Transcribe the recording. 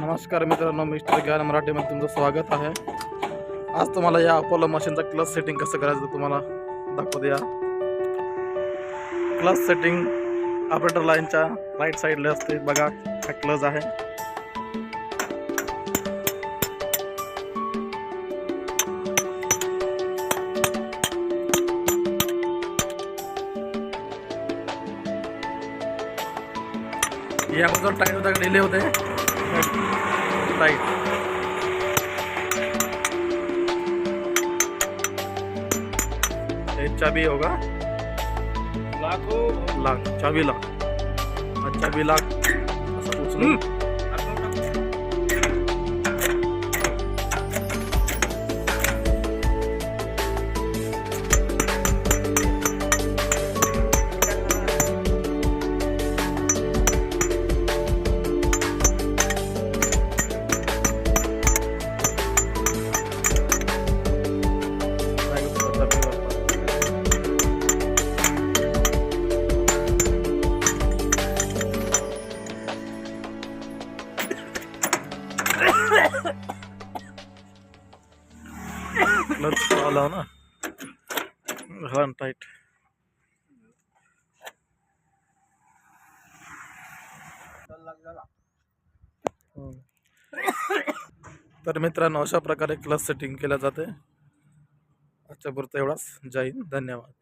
नमस्कार मित्रांनो, मिस्टर ज्ञान मराठीमध्ये तुमचं स्वागत आहे। आज तुम्हाला या अपोलो मशीनचा क्लच सेटिंग कसं करायचं तुम्हाला दाखवूया। क्लच सेटिंग ऑपरेटर लाईनच्या राईट साईडला असते बघा, हा क्लच आहे। या बाजूला टाईट होता, डिले होते टाईट। चाबी होगा लाख चाबी लाख चाबी लाख असं उचलून क्लच आला ना, हॉर्न टाइट। तर मित्रांनो, अशा प्रकारे क्लच सेटिंग केल्या जाते। आजच्या पुरतं एवढाच। जय हिंद, धन्यवाद।